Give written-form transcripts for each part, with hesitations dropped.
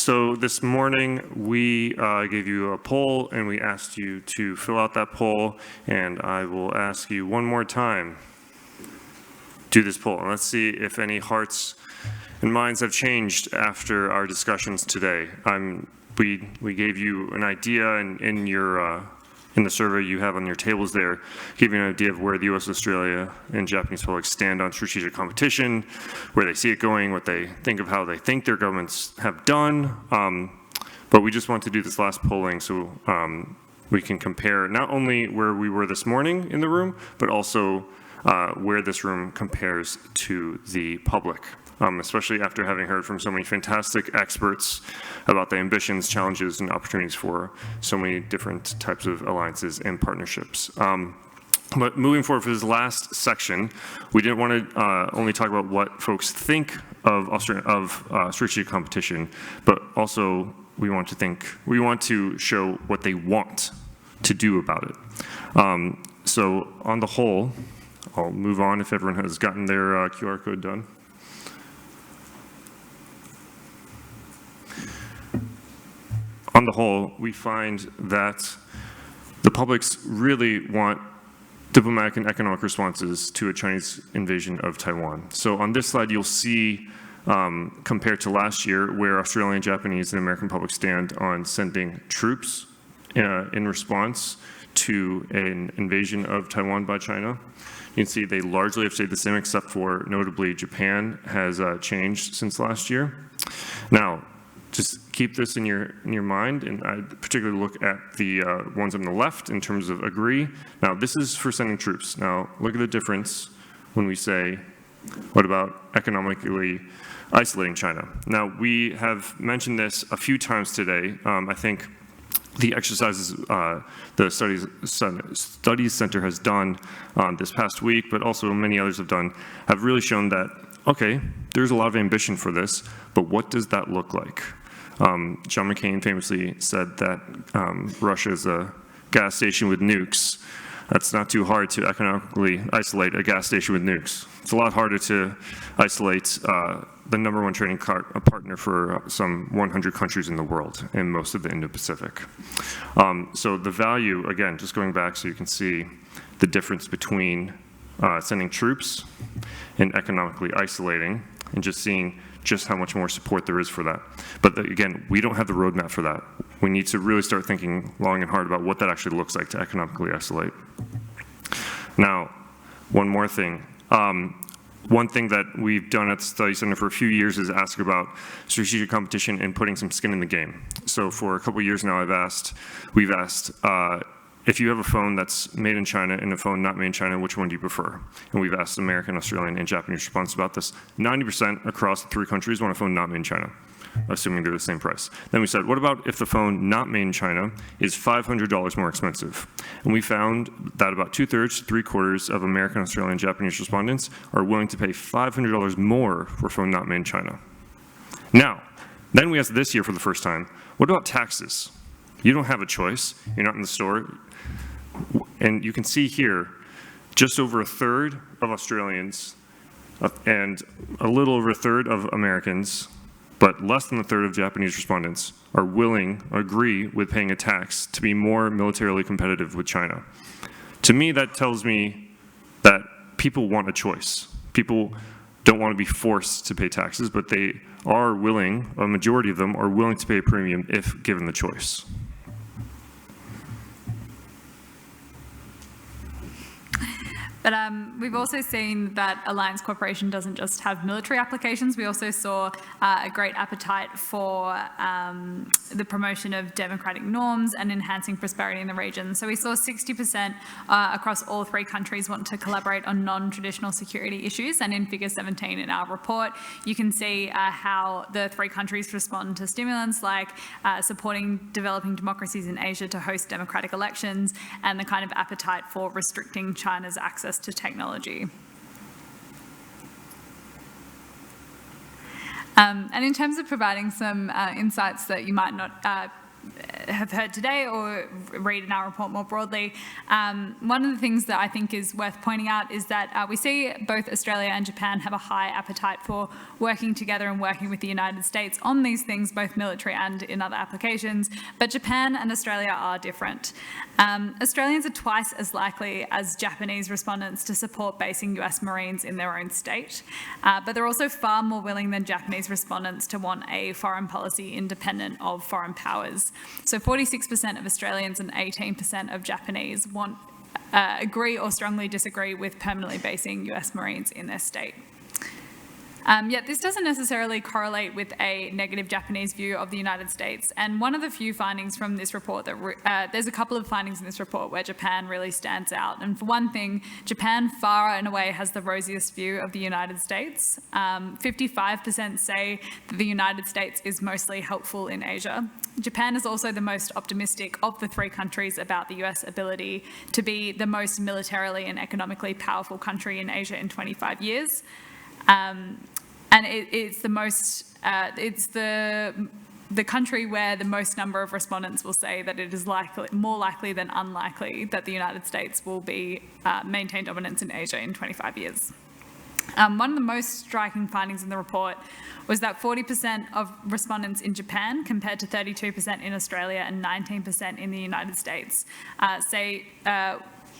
So this morning, we gave you a poll, and we asked you to fill out that poll, and I will ask you one more time, do this poll. And let's see if any hearts and minds have changed after our discussions today. We gave you an idea in the survey you have on your tables there, give you an idea of where the U.S., Australia, and Japanese public stand on strategic competition, where they see it going, what they think of how they think their governments have done. But we just want to do this last polling so we can compare not only where we were this morning in the room, but also where this room compares to the public. Especially after having heard from so many fantastic experts about the ambitions, challenges, and opportunities for so many different types of alliances and partnerships. But moving forward for this last section, we didn't want to only talk about what folks think of strategic competition, but also we want to show what they want to do about it. So on the whole, I'll move on if everyone has gotten their QR code done. On the whole, we find that the publics really want diplomatic and economic responses to a Chinese invasion of Taiwan. So on this slide, you'll see, compared to last year, where Australian, Japanese, and American public stand on sending troops in response to an invasion of Taiwan by China. You can see they largely have stayed the same, except for notably Japan has changed since last year. Now, just keep this in your mind, and I particularly look at the ones on the left in terms of agree. Now, this is for sending troops. Now, look at the difference when we say, what about economically isolating China? Now, we have mentioned this a few times today. I think the exercises the Studies Center has done this past week, but also many others have really shown that, okay, there's a lot of ambition for this, but what does that look like? John McCain famously said that Russia is a gas station with nukes. That's not too hard to economically isolate a gas station with nukes. It's a lot harder to isolate the #1 trading partner for some 100 countries in the world and most of the Indo-Pacific. So the value, again, just going back so you can see the difference between sending troops and economically isolating, and just seeing just how much more support there is for that. But again, we don't have the roadmap for that. We need to really start thinking long and hard about what that actually looks like to economically isolate. Now, one more thing. One thing that we've done at the Study Center for a few years is ask about strategic competition and putting some skin in the game. So for a couple of years now, we've asked, if you have a phone that's made in China and a phone not made in China, which one do you prefer? And we've asked American, Australian, and Japanese response about this. 90% across the 3 countries want a phone not made in China, assuming they're the same price. Then we said, what about if the phone not made in China is $500 more expensive? And we found that about 2/3 to 3/4 of American, Australian, Japanese respondents are willing to pay $500 more for a phone not made in China. Now, then we asked this year for the first time, what about taxes? You don't have a choice. You're not in the store. And you can see here, just over 1/3 of Australians and a little over 1/3 of Americans, but less than 1/3 of Japanese respondents agree with paying a tax to be more militarily competitive with China. To me, that tells me that people want a choice. People don't want to be forced to pay taxes, but they are willing, a majority of them are willing to pay a premium if given the choice. But we've also seen that alliance cooperation doesn't just have military applications. We also saw a great appetite for the promotion of democratic norms and enhancing prosperity in the region. So we saw 60% across all 3 countries want to collaborate on non-traditional security issues. And in figure 17 in our report, you can see how the 3 countries respond to stimulants like supporting developing democracies in Asia to host democratic elections, and the kind of appetite for restricting China's access to technology. And in terms of providing some insights that you might not have heard today or read in our report more broadly. One of the things that I think is worth pointing out is that we see both Australia and Japan have a high appetite for working together and working with the United States on these things, both military and in other applications, but Japan and Australia are different. Australians are twice as likely as Japanese respondents to support basing US Marines in their own state, but they're also far more willing than Japanese respondents to want a foreign policy independent of foreign powers. So 46% of Australians and 18% of Japanese agree or strongly disagree with permanently basing US Marines in their state. Yet this doesn't necessarily correlate with a negative Japanese view of the United States. And one of the few findings from this report that there's a couple of findings in this report where Japan really stands out. And for one thing, Japan far and away has the rosiest view of the United States. 55% say that the United States is mostly helpful in Asia. Japan is also the most optimistic of the three countries about the US ability to be the most militarily and economically powerful country in Asia in 25 years. And it's the most, it's the country where the most number of respondents will say that it is more likely than unlikely that the United States will maintain dominance in Asia in 25 years. One of the most striking findings in the report was that 40% of respondents in Japan, compared to 32% in Australia and 19% in the United States, say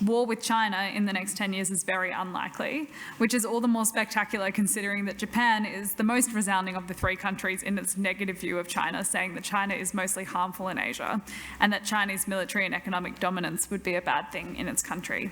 war with China in the next 10 years is very unlikely, which is all the more spectacular considering that Japan is the most resounding of the three countries in its negative view of China, saying that China is mostly harmful in Asia and that Chinese military and economic dominance would be a bad thing in its country.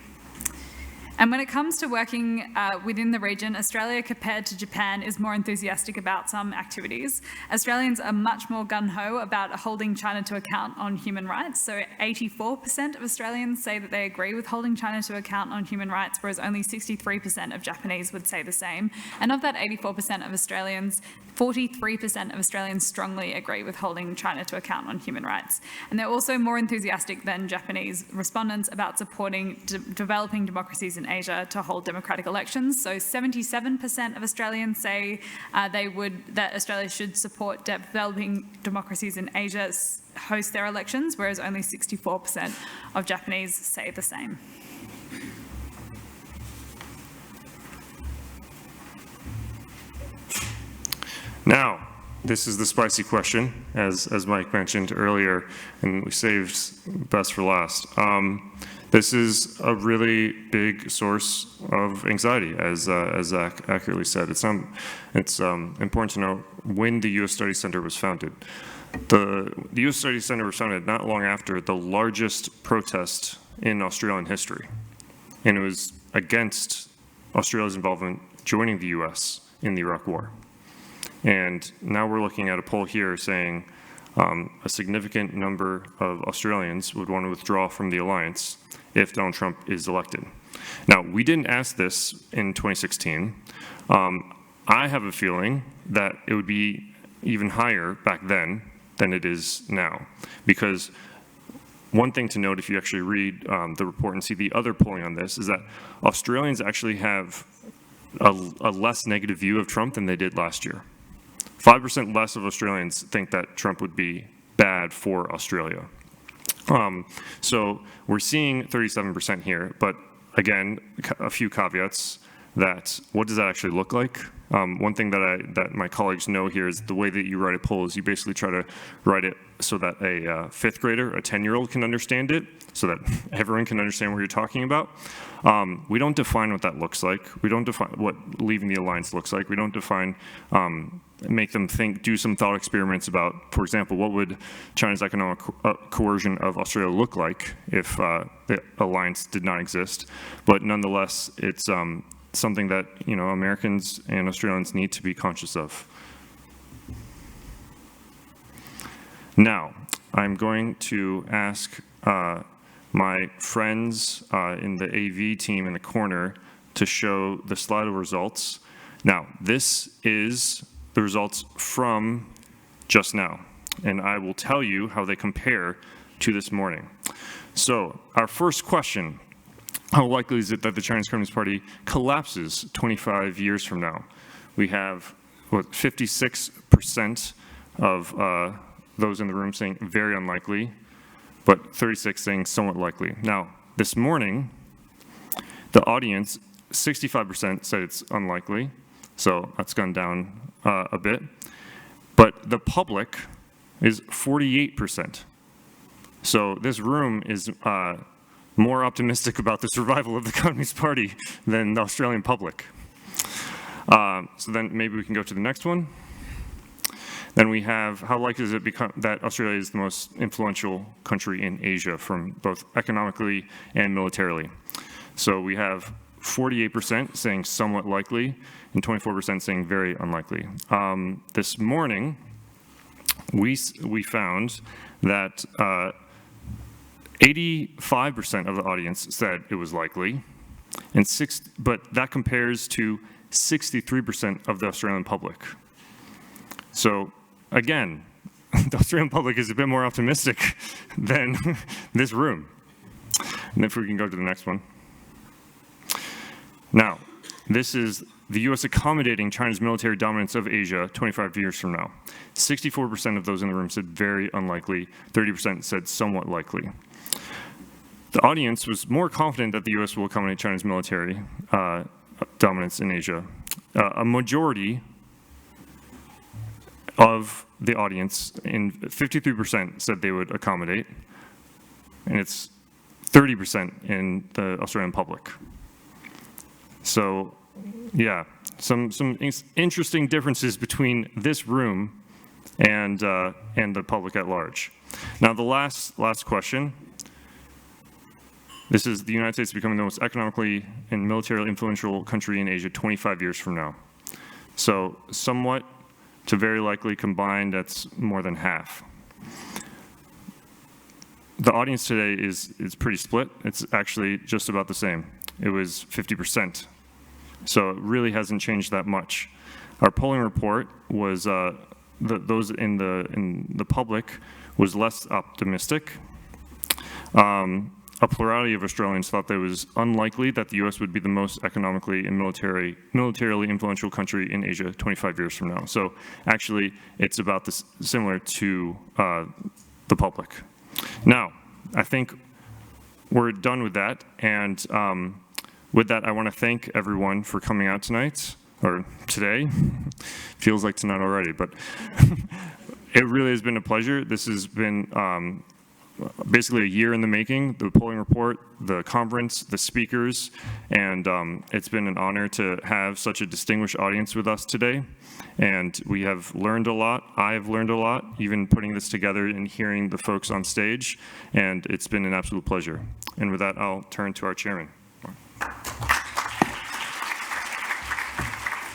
And when it comes to working within the region, Australia, compared to Japan, is more enthusiastic about some activities. Australians are much more gung-ho about holding China to account on human rights. So 84% of Australians say that they agree with holding China to account on human rights, whereas only 63% of Japanese would say the same. And of that 84% of Australians, 43% of Australians strongly agree with holding China to account on human rights. And they're also more enthusiastic than Japanese respondents about supporting developing democracies in Asia to hold democratic elections. So 77% of Australians say that Australia should support developing democracies in Asia host their elections, whereas only 64% of Japanese say the same. Now, this is the spicy question, as Mike mentioned earlier, and we saved best for last. This is a really big source of anxiety, as Zach accurately said. It's important to know when the U.S. Study Center was founded. The U.S. Study Center was founded not long after the largest protest in Australian history, and it was against Australia's involvement joining the U.S. in the Iraq War. And now we're looking at a poll here saying a significant number of Australians would want to withdraw from the alliance if Donald Trump is elected. Now, we didn't ask this in 2016. I have a feeling that it would be even higher back then than it is now. Because one thing to note, if you actually read the report and see the other polling on this, is that Australians actually have a less negative view of Trump than they did last year. 5% less of Australians think that Trump would be bad for Australia. So we're seeing 37% here, but again, a few caveats that what does that actually look like? One thing that my colleagues know here is the way that you write a poll is you basically try to write it so that a fifth grader, a 10-year-old can understand it, so that everyone can understand what you're talking about. We don't define what that looks like. We don't define what leaving the alliance looks like. We don't define, make them do some thought experiments about, for example, what would China's economic coercion of Australia look like if the alliance did not exist. But nonetheless, it's something that Americans and Australians need to be conscious of. Now, I'm going to ask my friends in the AV team in the corner to show the slide of results. Now, this is the results from just now, and I will tell you how they compare to this morning. So, our first question: how likely is it that the Chinese Communist Party collapses 25 years from now? We have, 56% of those in the room saying very unlikely, but 36 saying somewhat likely. Now, this morning, the audience, 65% said it's unlikely, so that's gone down a bit. But the public is 48%. So this room is more optimistic about the survival of the Communist Party than the Australian public. So then maybe we can go to the next one. Then we have, how likely is it that Australia is the most influential country in Asia from both economically and militarily? So we have 48% saying somewhat likely and 24% saying very unlikely. This morning, we found that 85% of the audience said it was likely, but that compares to 63% of the Australian public. So again, the Australian public is a bit more optimistic than this room. And if we can go to the next one. Now, this is the US accommodating China's military dominance of Asia 25 years from now. 64% of those in the room said very unlikely, 30% said somewhat likely. The audience was more confident that the US will accommodate China's military dominance in Asia. A majority of the audience, 53% said they would accommodate, and it's 30% in the Australian public. So, yeah, some interesting differences between this room and the public at large. Now, the last question. This is the United States becoming the most economically and militarily influential country in Asia 25 years from now. So, somewhat to very likely combined, that's more than half. The audience today is pretty split. It's actually just about the same. It was 50%. So it really hasn't changed that much. Our polling report was, those in the public was less optimistic. A plurality of Australians thought that it was unlikely that the US would be the most economically and militarily influential country in Asia 25 years from now. So actually, it's about this, similar to the public. Now, I think we're done with that, and with that, I want to thank everyone for coming out tonight, or today. Feels like tonight already, but it really has been a pleasure. This has been basically a year in the making, the polling report, the conference, the speakers, and it's been an honor to have such a distinguished audience with us today. And we have learned a lot. I've learned a lot, even putting this together and hearing the folks on stage, and it's been an absolute pleasure. And with that, I'll turn to our chairman.